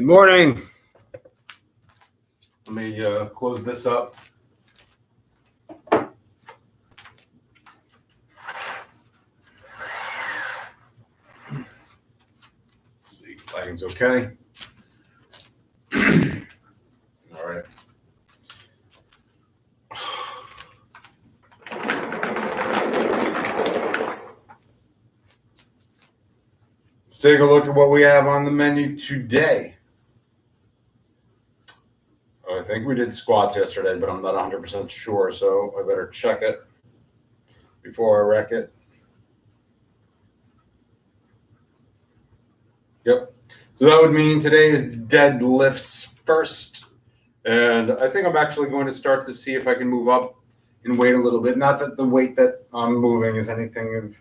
Good morning. Let me close this up. Let's see, lighting's okay. All right. Let's take a look at what we have on the menu today. I think we did squats yesterday, but I'm not 100% sure, so I better check it before I wreck it. Yep. So that would mean today is deadlifts first. And I think I'm actually going to start to see if I can move up in weight a little bit. Not that the weight that I'm moving is anything of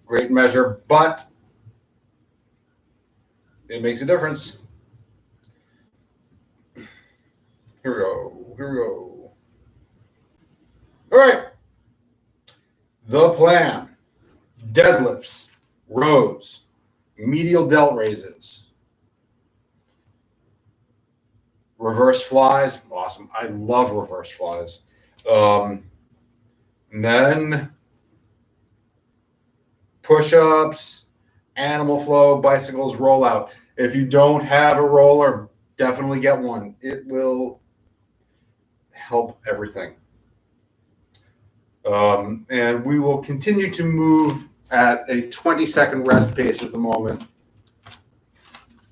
great measure, but it makes a difference. Here we go. All right. The plan: deadlifts, rows, medial delt raises, reverse flies. Awesome. I love reverse flies. And then push-ups, animal flow, bicycles, rollout. If you don't have a roller, definitely get one. It will help everything. And we will continue to move at a 20-second rest pace at the moment.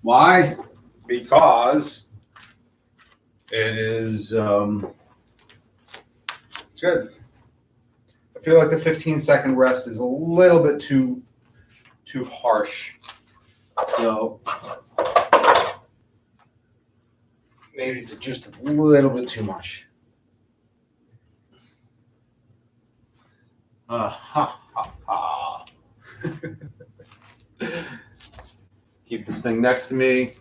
Why? Because it is it's good. I feel like the 15-second rest is a little bit too harsh. So maybe it's just a little bit too much. Keep this thing next to me.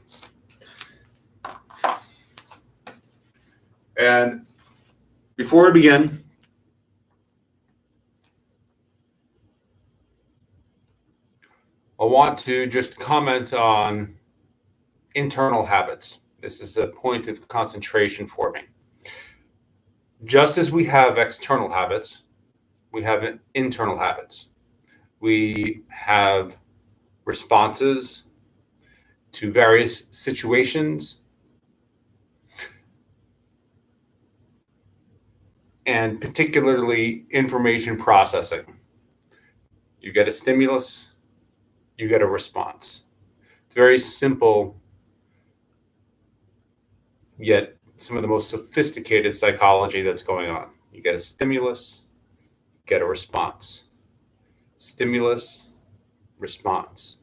And before we begin, I want to just comment on internal habits. This is a point of concentration for me. Just as we have external habits, we have internal habits. We have responses to various situations and particularly information processing. You get a stimulus, you get a response. It's very simple, yet some of the most sophisticated psychology that's going on. You get a stimulus, get a response. Stimulus, response.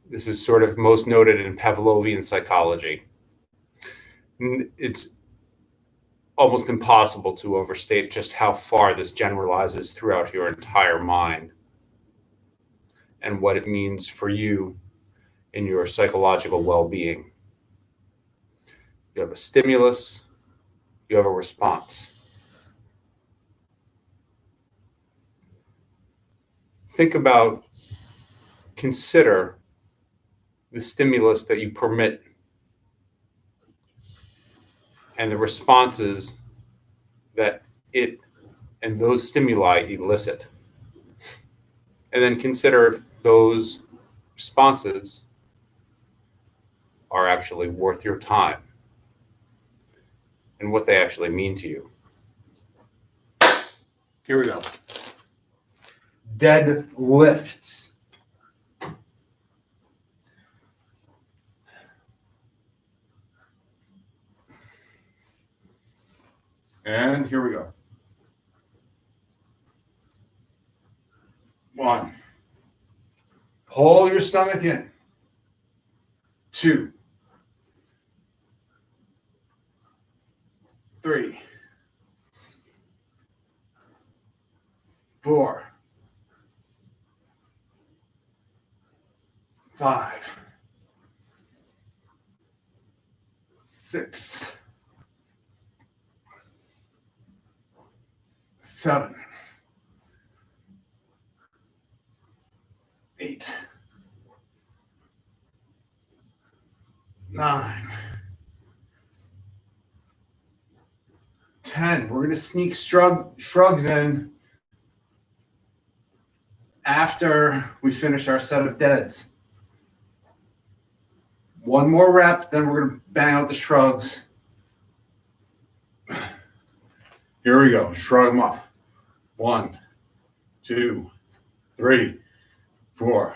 This is sort of most noted in Pavlovian psychology. It's almost impossible to overstate just how far this generalizes throughout your entire mind and what it means for you in your psychological well-being. You have a stimulus, you have a response. Consider the stimulus that you permit and the responses that it and those stimuli elicit. And then consider if those responses are actually worth your time and what they actually mean to you. Here we go. Deadlifts. And here we go. 1. Pull your stomach in. 2. 3. 4. 5. 6. 7. 8. 9, 10. We're going to sneak shrugs in after we finish our set of deads. One more rep, then we're going to bang out the shrugs. Here we go. Shrug them up. 1, 2, 3, 4,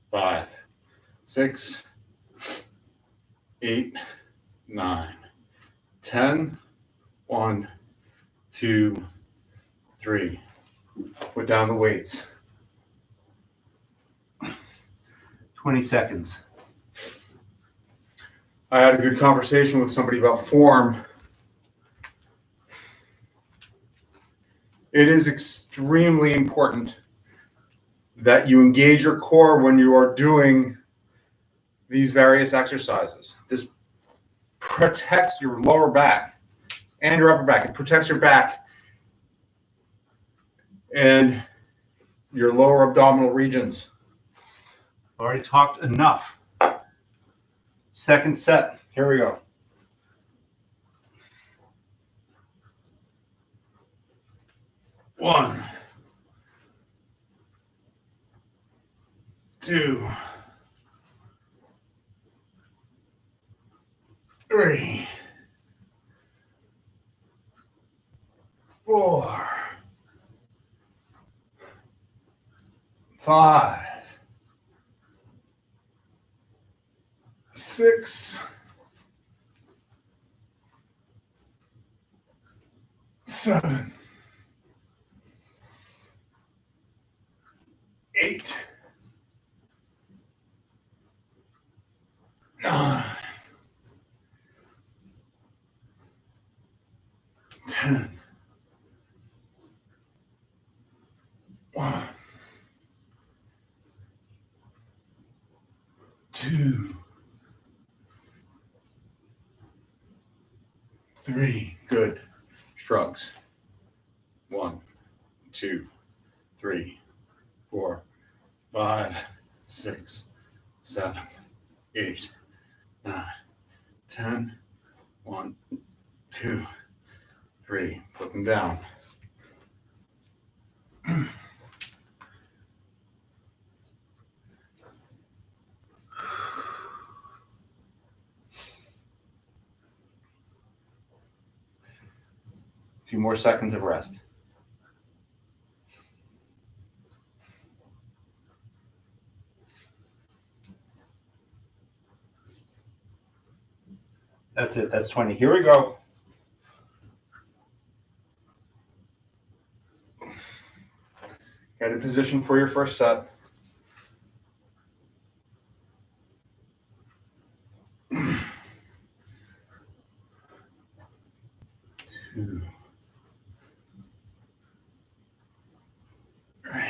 5, 6, 8, 9, 10. 1, 2, 3. Put down the weights. 20 seconds. I had a good conversation with somebody about form. It is extremely important that you engage your core when you are doing these various exercises. This protects your lower back and your upper back. It protects your back and your lower abdominal regions. Already talked enough. Second set. Here we go. 1, 2, 3, 4, 5, 6, 7, 8, 9, 10. 1, 2, 3. Good. Shrugs. 1, 2, 3, 4, 5, 6, 7, 8, 9, 10. 1, 2, 3. Put them down. A few more seconds of rest. That's it. That's 20. Here we go. Get in position for your first set. 2, 3,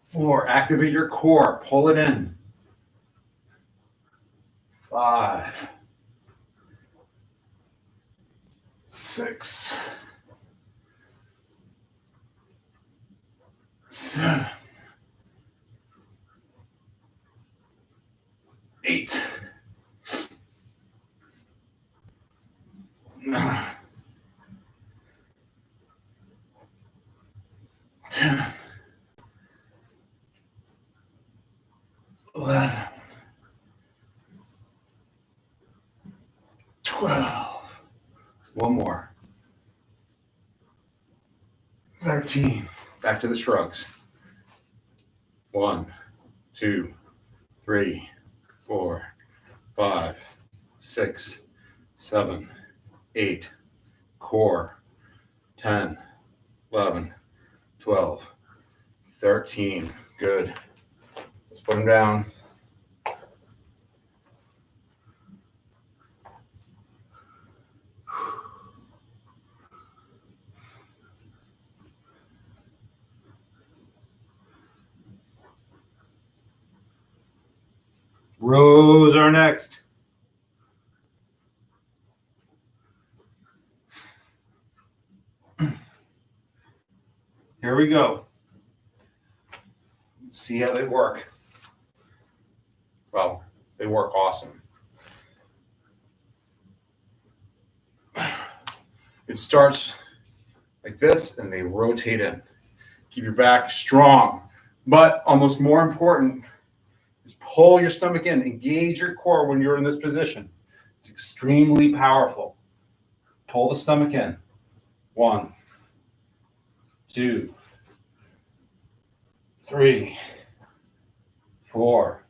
4. Activate your core. Pull it in. 5, 6, 7, 8, 9, 10, 11, 12. One more. 13. Back to the shrugs. 1, 2, 3, 4, 5, 6, 7, 8. Core. 10, 11, 12, 13. Good. Let's put them down. Rows are next. Here we go. Let's see how they work. Well, they work awesome. It starts like this and they rotate in. Keep your back strong. But almost more important is pull your stomach in. Engage your core when you're in this position. It's extremely powerful. Pull the stomach in. 1, 2, 3, 4,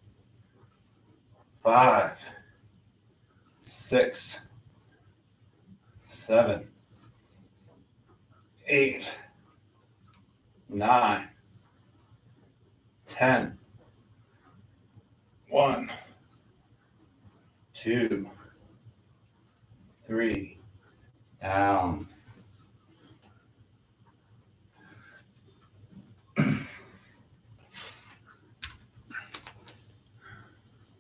5, 6, 7, 8, 9, 10. 1, 2, 3. Down.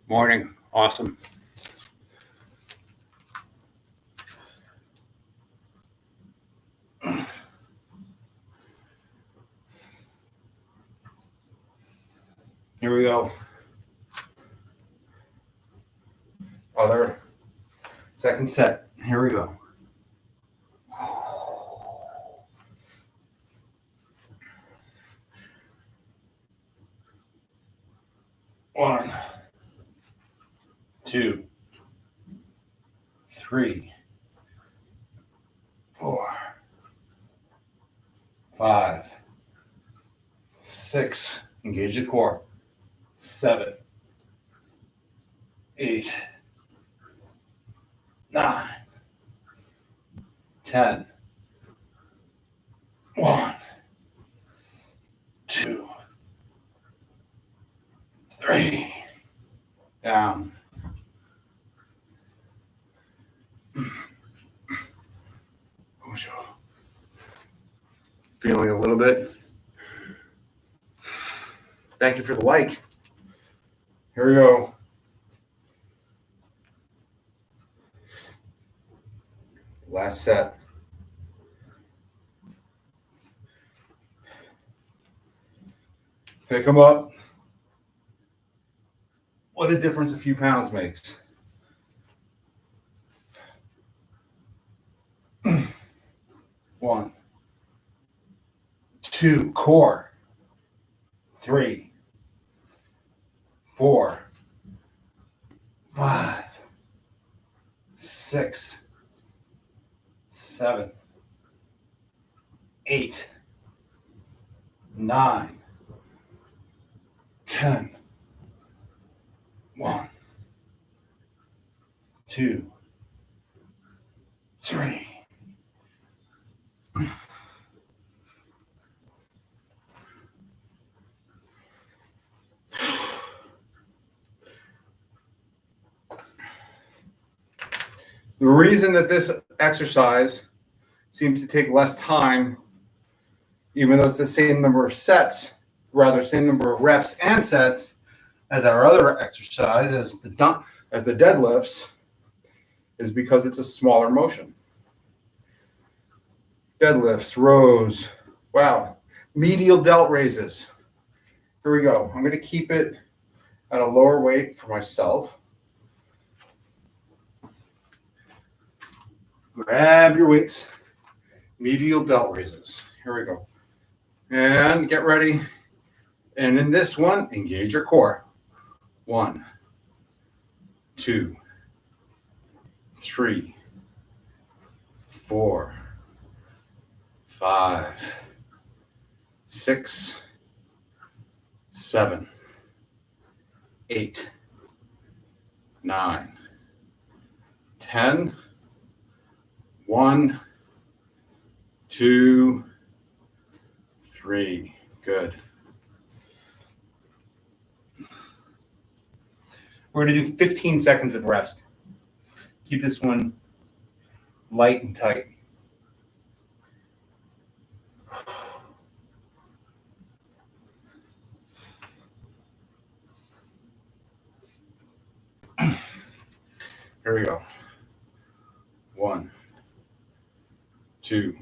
Morning. Awesome. Here we go. Other second set. Here we go. One, 2, 3, 4, 5, 6. Engage the core. 7, 8, 9, 10. 1, 2, 3. Down. Feeling a little bit. Thank you for the like. Here we go. Last set. Pick them up. What a difference a few pounds makes. 1, 2, core. 3, 4, 5, 6, 7, 8, 9, 10. 1, 2, 3. The reason that this exercise seems to take less time, even though it's the same number of sets, rather same number of reps and sets as our other exercise, as the deadlifts, is because it's a smaller motion. Deadlifts, rows, wow, medial delt raises. Here we go. I'm going to keep it at a lower weight for myself. Grab your weights, medial delt raises. Here we go. And get ready. And in this one, engage your core. 1, 2, 3, 4, 5, 6, 7, 8, 9, 10. 1, 2, 3. Good. We're going to do 15 seconds of rest. Keep this one light and tight. Here we go. 1, 2,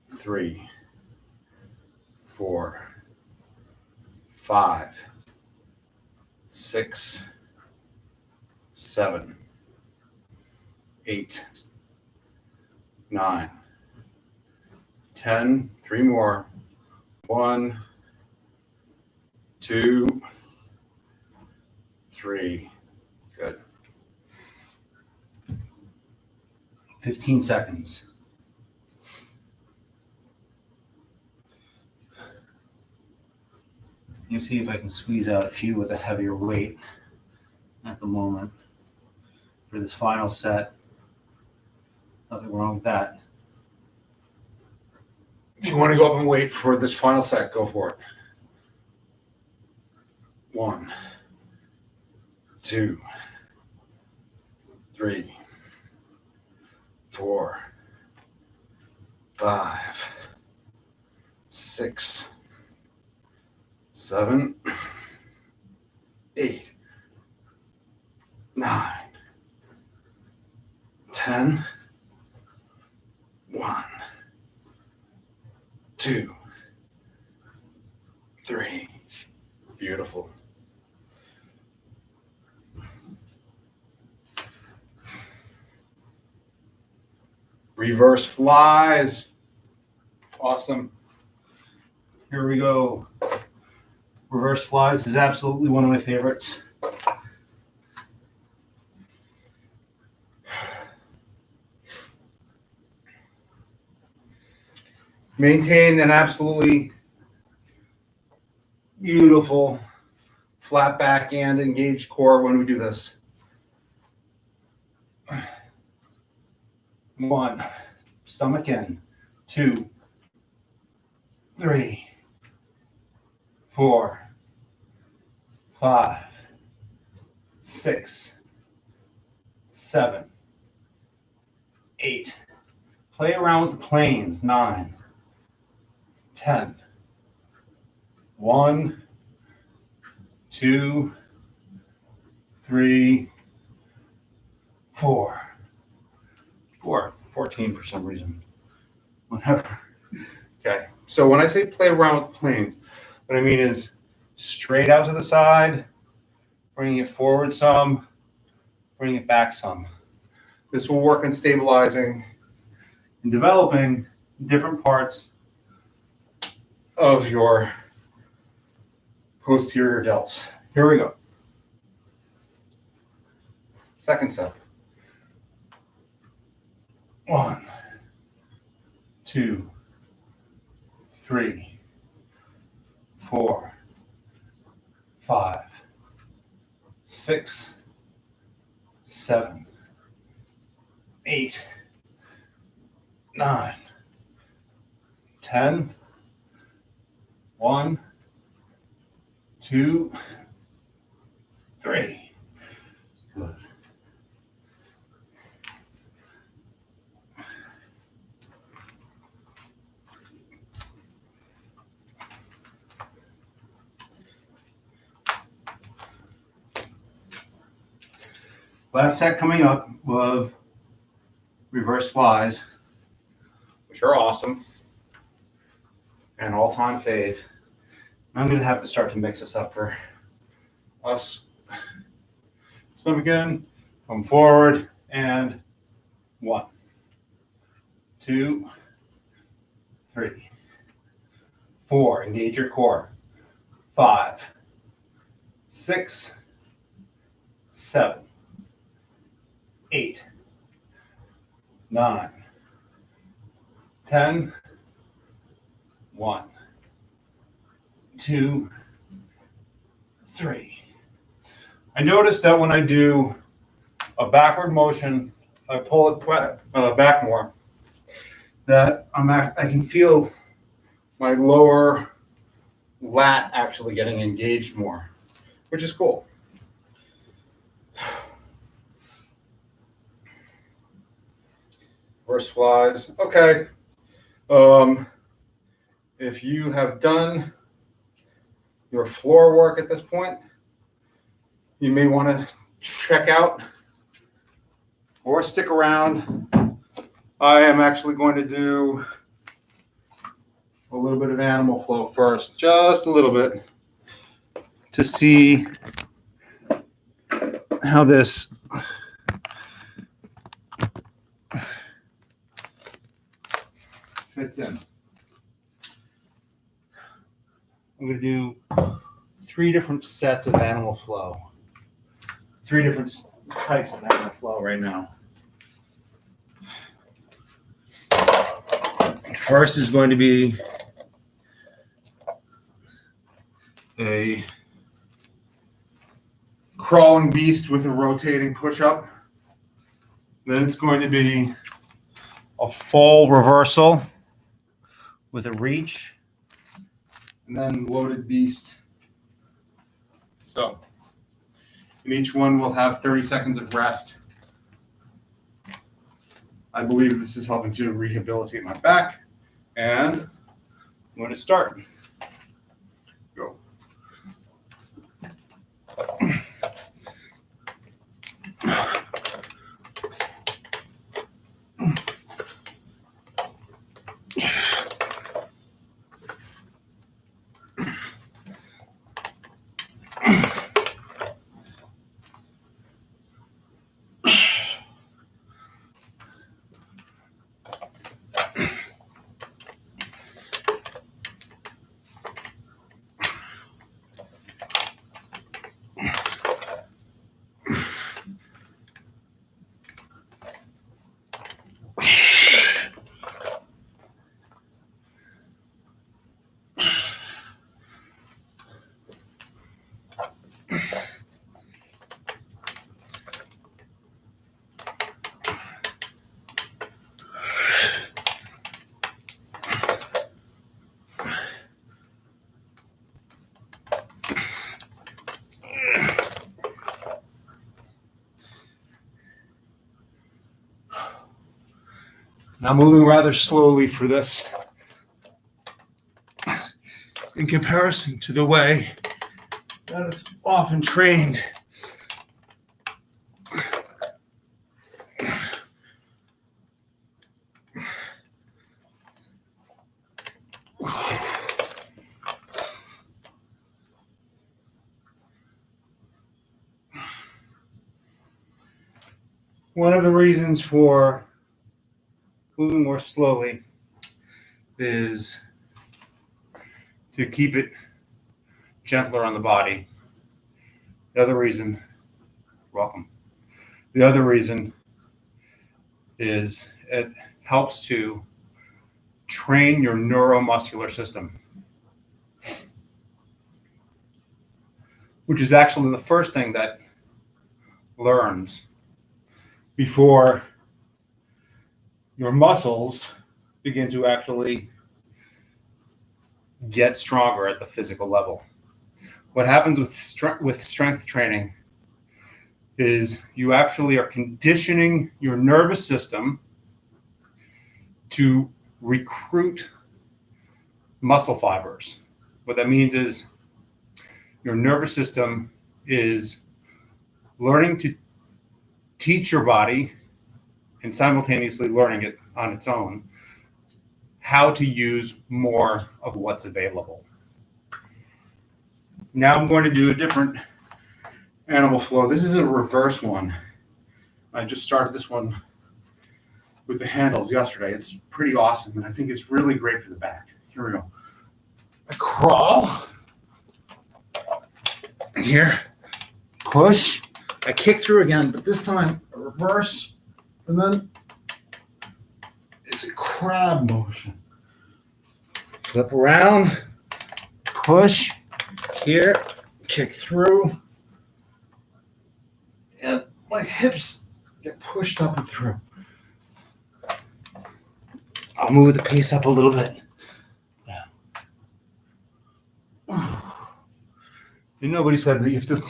3, 4, 5, 6, 7, 8, 9, 10. 3 more. 1, 2, 3. Good. 15 seconds. You see if I can squeeze out a few with a heavier weight at the moment for this final set. Nothing wrong with that. If you want to go up and wait for this final set, go for it. 1, 2, 3, 4, 5, 6, 7, 8, 9, 10. 1, 2, 3. Beautiful. Reverse flies. Awesome. Here we go. Reverse flies is absolutely one of my favorites. Maintain an absolutely beautiful flat back and engaged core when we do this. 1, stomach in. 2, 3, 4, 5, 6, 7, 8. Play around with the planes. 9, 10. 1, 2, 3, 4. 14 for some reason. Whatever. Okay. So when I say play around with the planes, what I mean is straight out to the side, bringing it forward some, bring it back some. This will work in stabilizing and developing different parts of your posterior delts. Here we go. Second set. 1, 2, 3, 4, 5, 6, 7, 8, 9, 10. 1, 2, 3. Good. Last set coming up of reverse flies, which are awesome and all-time fave. I'm going to have to start to mix this up for us. Stomach in, come forward, and 1, 2, 3, 4. Engage your core. 5, 6, 7, 8, 9, 10. 1, 2, 3. I noticed that when I do a backward motion, I pull it back more, that I can feel my lower lat actually getting engaged more, which is cool. Reverse flies. Okay. If you have done your floor work at this point, you may want to check out or stick around. I am actually going to do a little bit of animal flow first, just a little bit, to see how this fits in. I'm going to do 3 different sets of animal flow. 3 different types of animal flow right now. First is going to be a crawling beast with a rotating push-up. Then it's going to be a full reversal with a reach, and then loaded beast. So, and each one will have 30 seconds of rest. I believe this is helping to rehabilitate my back, and I'm going to start. Go. Now moving rather slowly for this in comparison to the way that it's often trained. One of the reasons for moving more slowly is to keep it gentler on the body. The other reason, welcome. The other reason is it helps to train your neuromuscular system, which is actually the first thing that learns before your muscles begin to actually get stronger at the physical level. What happens with strength training is you actually are conditioning your nervous system to recruit muscle fibers. What that means is your nervous system is learning to teach your body and simultaneously learning it on its own how to use more of what's available. Now I'm going to do a different animal flow. This is a reverse one. I just started this one with the handles yesterday. It's pretty awesome, and I think it's really great for the back. Here we go. I crawl. Here. Push. I kick through again, but this time a reverse, and then it's a crab motion. Flip around, push, here, kick through, and my hips get pushed up and through. I'll move the pace up a little bit. Yeah. And nobody said that you have to.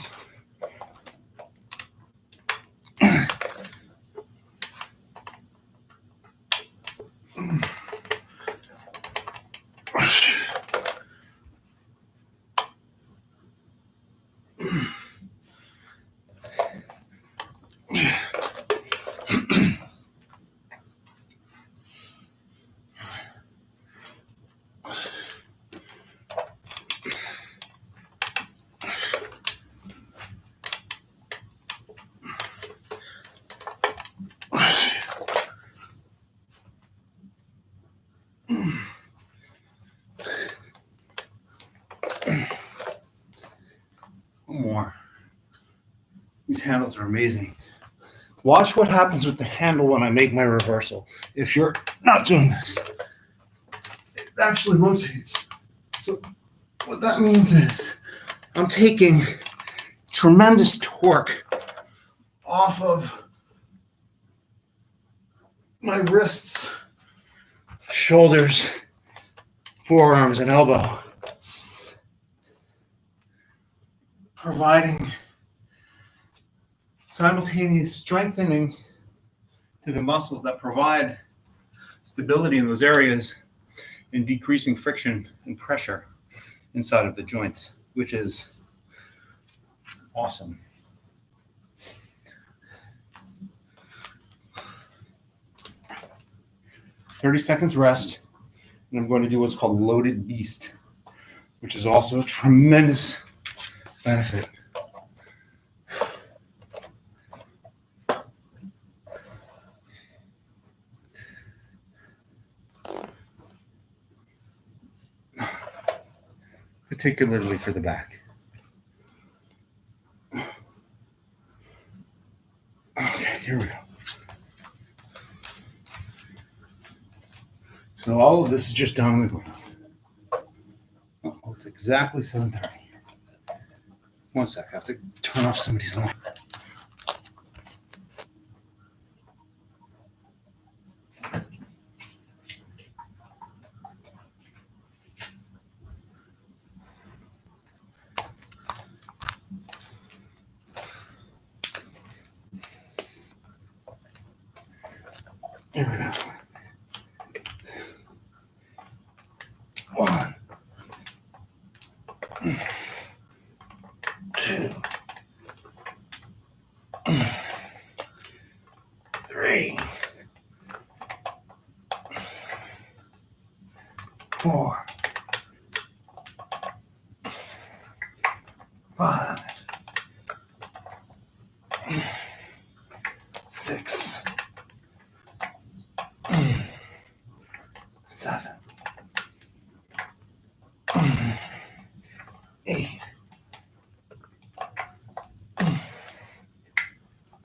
handles are amazing. Watch what happens with the handle when I make my reversal. If you're not doing this, it actually rotates. So what that means is I'm taking tremendous torque off of my wrists, shoulders, forearms, and elbow, providing simultaneous strengthening to the muscles that provide stability in those areas and decreasing friction and pressure inside of the joints, which is awesome. "30 seconds rest, and I'm going to do what's called loaded beast, which is also a tremendous benefit. Particularly for the back. Okay, here we go. So all of this is just down on the ground. Oh, it's exactly 7:30. One sec, I have to turn off somebody's line. Here we go. 1, 2, 3, 4, 5, 6, 7, 8,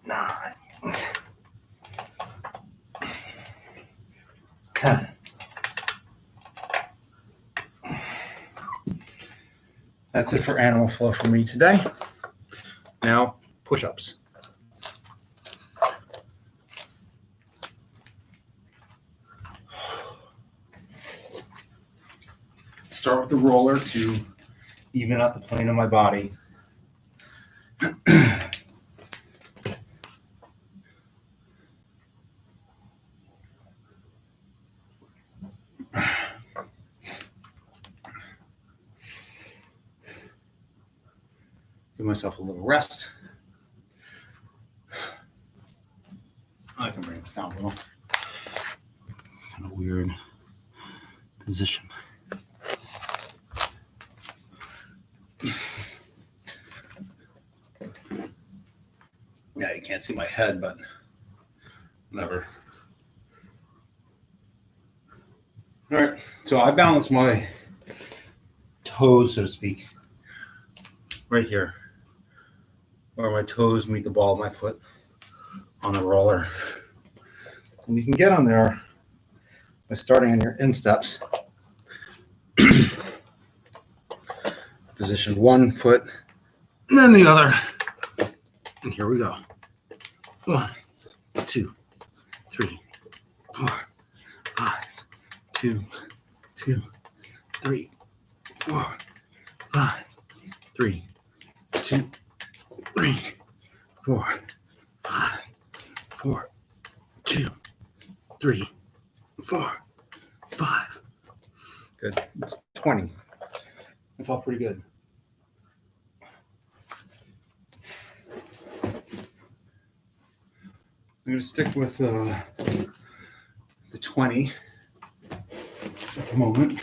9, 10. That's it for animal flow for me today. Now, push-ups. Start with the roller to even out the plane of my body. Give myself a little rest. I can bring this down a little. Kind of weird position. Yeah, you can't see my head, but whatever. All right, so I balance my toes, so to speak, right here, where my toes meet the ball of my foot on the roller. And you can get on there by starting on your insteps. Position one foot, and then the other. And here we go. 1, 2, 3, 4, 5, 2, 2, 3, 4, 5, 3, 2, 3, 4, 5, 4, 2, 3, 4, 5. Good. It's 20. It felt pretty good. I'm going to stick with the 20 at the moment.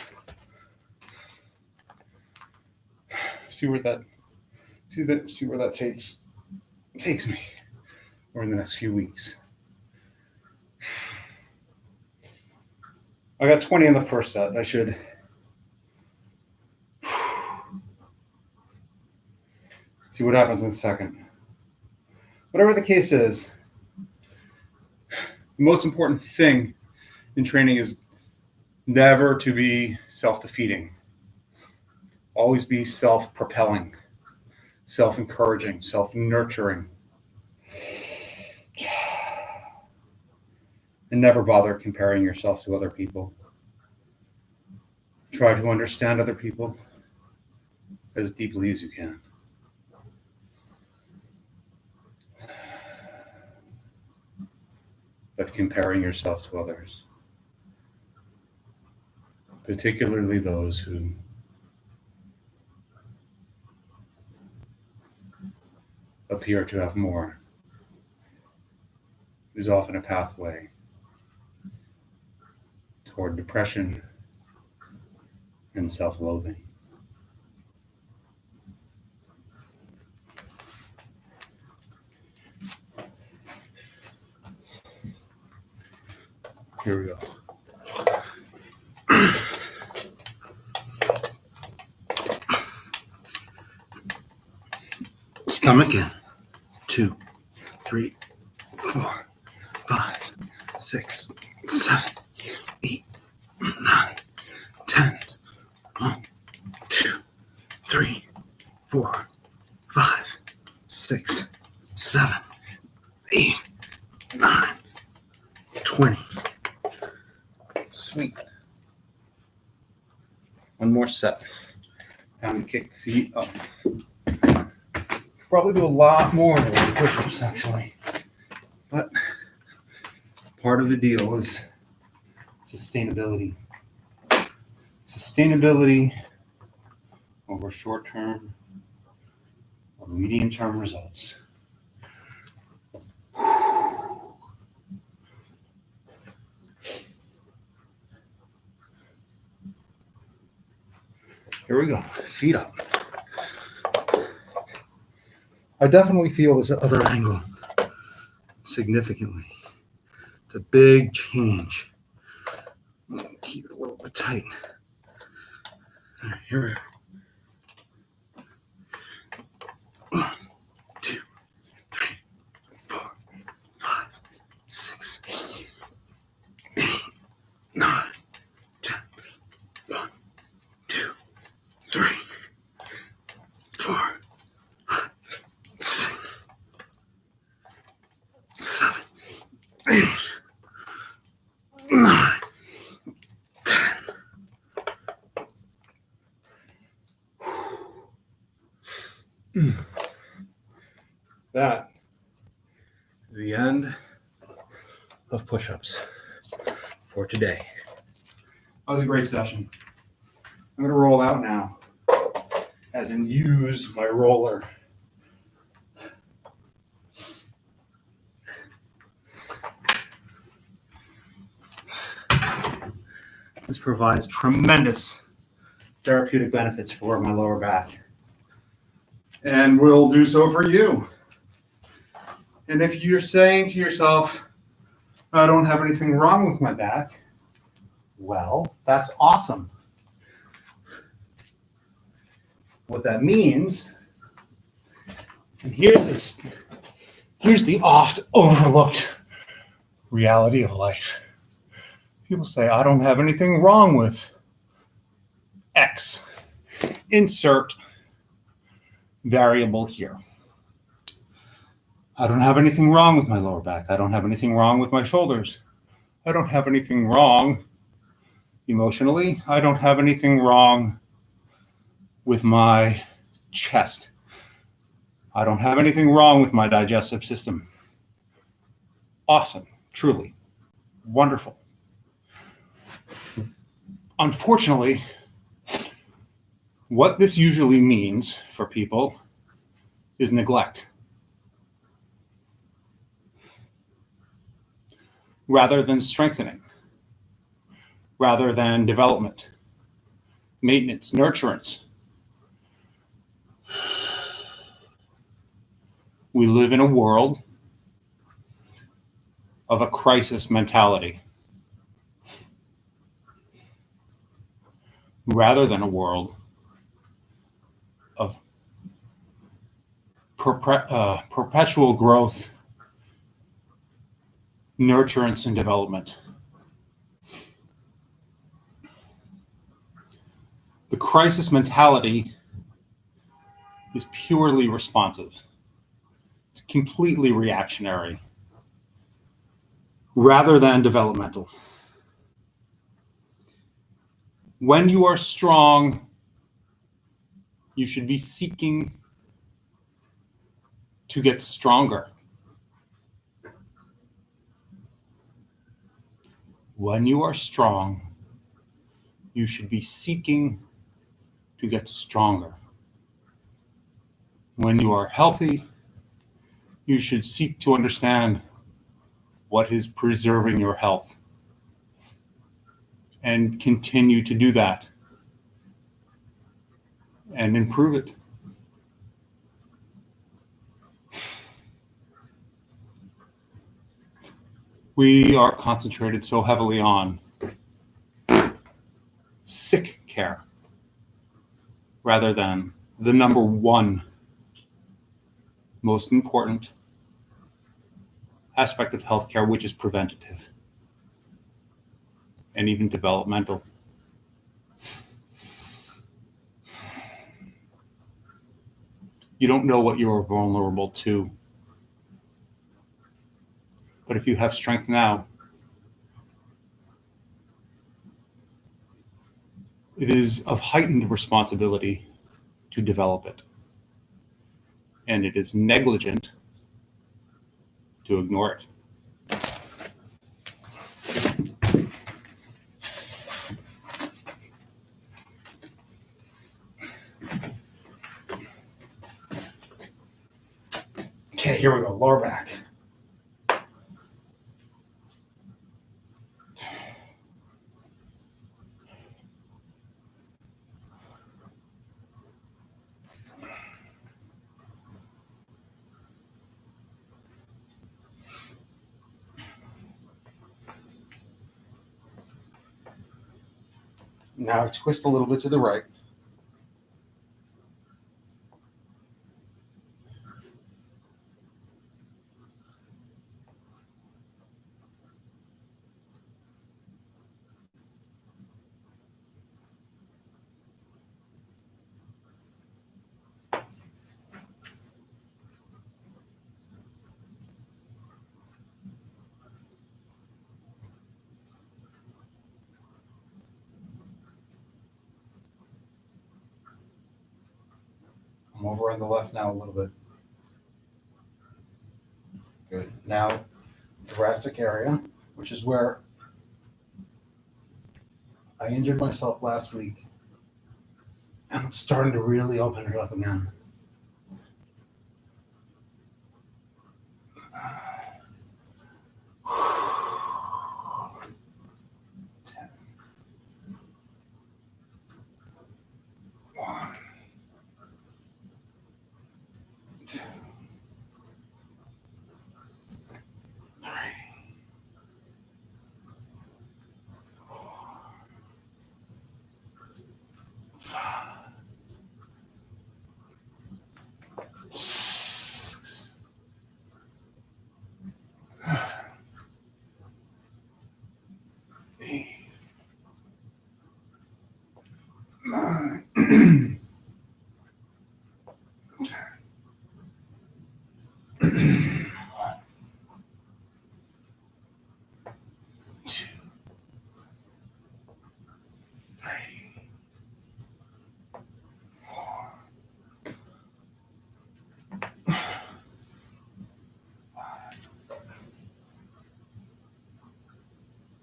See where that takes me over the next few weeks. I got 20 in the first set. I should see what happens in the second. Whatever the case is, the most important thing in training is never to be self-defeating. Always be self-propelling, self-encouraging, self-nurturing. And never bother comparing yourself to other people. Try to understand other people as deeply as you can. But comparing yourself to others, particularly those who appear to have more, is often a pathway toward depression and self-loathing. Here we go. Stomach in. 2, 3, 4, 5, 6, 7, 8, 9, 10. 1, 2, 3, 4, 5, 6, 7, 8, 9, 20. Sweet. One more set. Time to kick the feet up. Probably do a lot more than push-ups, actually. But part of the deal is sustainability. Sustainability over short-term or medium-term results. Here we go. Feet up. I definitely feel this other angle significantly. It's a big change. I'm going to keep it a little bit tight. All right, here we go. 1, 2, 3, 4, 5, 6, 8, 9, 10. 1, 2, 3, 4, 5, 6, 7, 8, 9, 10. That is the end of push-ups for today. That was a great session. I'm going to roll out now, as in use my roller. This provides tremendous therapeutic benefits for my lower back, and will do so for you. And if you're saying to yourself, I don't have anything wrong with my back, well, that's awesome. What that means, and here's the oft overlooked reality of life. People say, I don't have anything wrong with X. Insert variable here. I don't have anything wrong with my lower back. I don't have anything wrong with my shoulders. I don't have anything wrong emotionally. I don't have anything wrong with my chest. I don't have anything wrong with my digestive system. Awesome, truly, wonderful. Unfortunately, what this usually means for people is neglect, rather than strengthening, rather than development, maintenance, nurturance. We live in a world of a crisis mentality, rather than a world of perpetual growth, nurturance, and development. The crisis mentality is purely responsive. It's completely reactionary rather than developmental. When you are strong, you should be seeking to get stronger. When you are strong, you should be seeking to get stronger. When you are healthy, you should seek to understand what is preserving your health and continue to do that and improve it. We are concentrated so heavily on sick care rather than the number one most important aspect of healthcare, which is preventative and even developmental. You don't know what you're vulnerable to. But if you have strength now, it is of heightened responsibility to develop it. And it is negligent to ignore it. Okay, here we go, lower back. Now twist a little bit to the right. I'm over on the left now a little bit. Good. Now, thoracic area, which is where I injured myself last week. And I'm starting to really open it up again.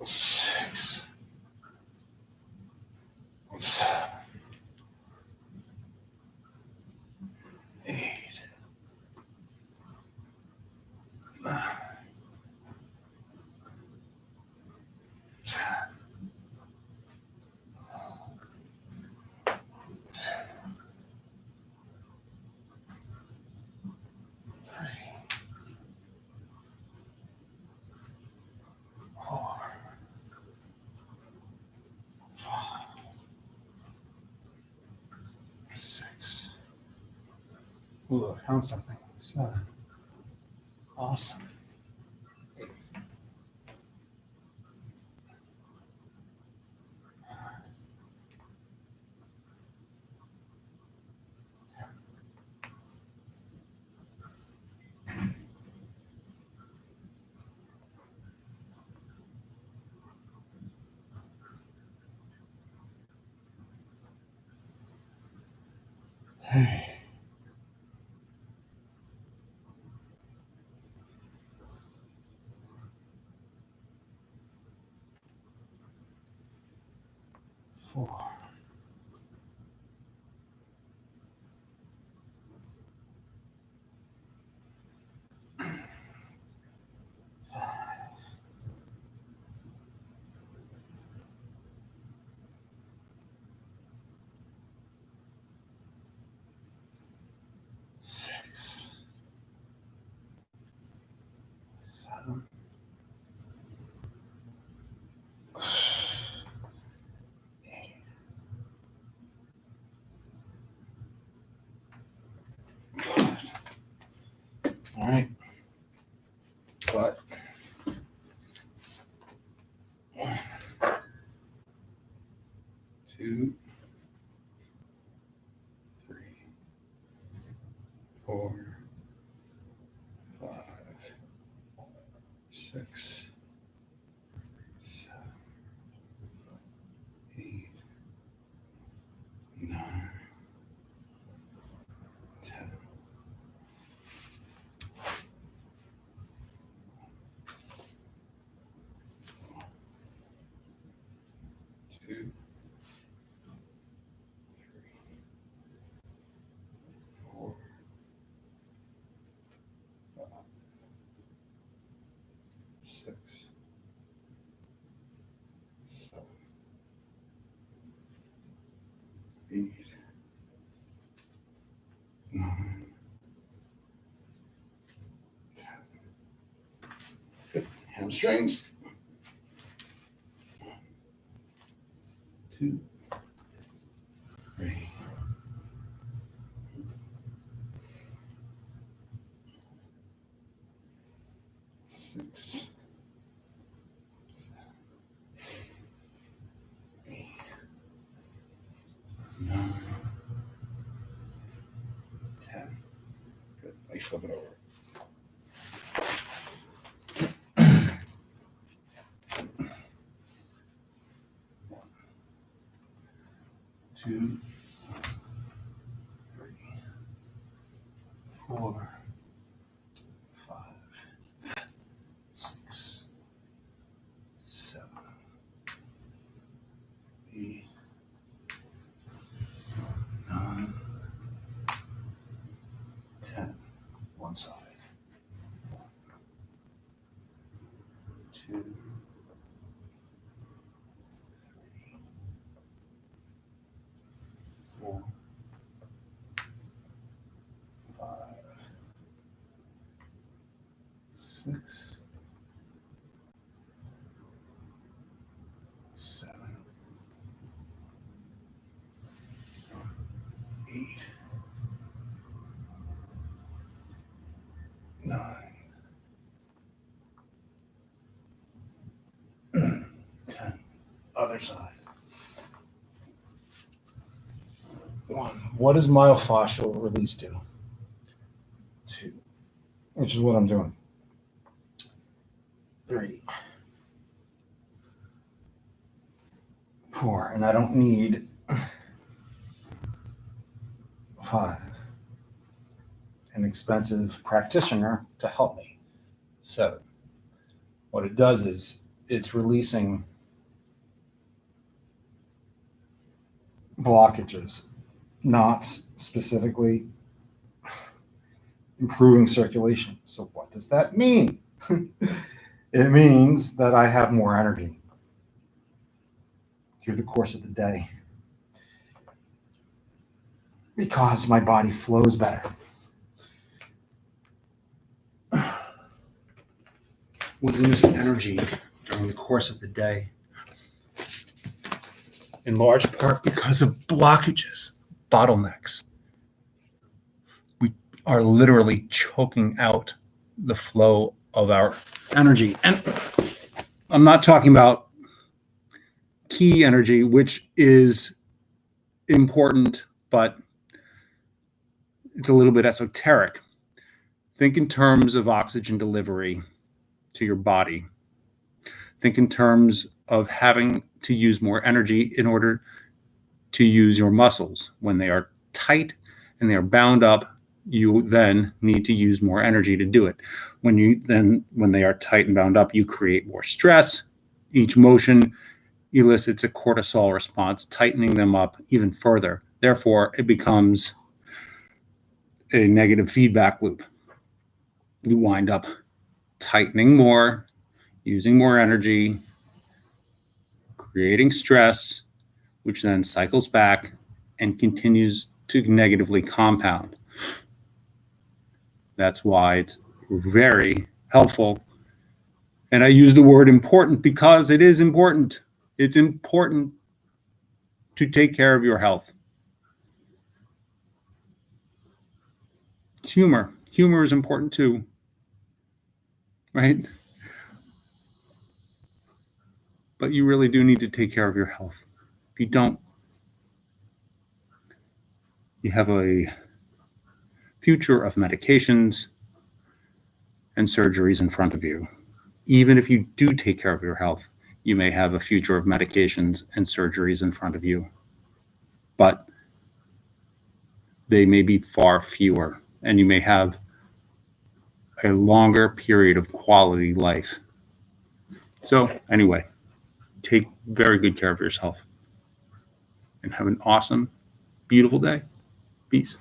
Six, 7, 8, 9, 10, 3, 4, 5, 6. Ooh, I found something. 7. Awesome. 4. 6. 7. 8. All right. But 1, 2, 3, 4, 5, 6, 7, 8, 9, 10. 2, 3, 4, 5, 6, 7, 8, 9, 10. Good. Hamstrings. 2, 3, 6, 7, 8, 9, 10. Good. Let me flip it over. 2, 3, 4, 5, 6, 7, 8, 9, 10. One side. 2, 3, 4, 5, 6, 7, 8, 9, 10. Other side. 1. What does myofascial release do? 2. Which is what I'm doing. 3, 4. And I don't need 5. An expensive practitioner to help me. 7. What it does is it's releasing blockages, knots specifically, improving circulation. So what does that mean? It means that I have more energy through the course of the day because my body flows better. We lose energy during the course of the day, in large part because of blockages, bottlenecks. are literally choking out the flow of our energy. And I'm not talking about key energy, which is important, but it's a little bit esoteric. Think in terms of oxygen delivery to your body. Think in terms of having to use more energy in order to use your muscles. When they are tight and they are bound up, you then need to use more energy to do it. When they are tight and bound up, you create more stress. Each motion elicits a cortisol response, tightening them up even further. Therefore, it becomes a negative feedback loop. You wind up tightening more, using more energy, creating stress, which then cycles back and continues to negatively compound. That's why it's very helpful. And I use the word important because it is important. It's important to take care of your health. Humor is important too, right? But you really do need to take care of your health. If you don't, you have a future of medications and surgeries in front of you. Even if you do take care of your health, you may have a future of medications and surgeries in front of you. But they may be far fewer, and you may have a longer period of quality life. So anyway, take very good care of yourself and have an awesome, beautiful day. Peace.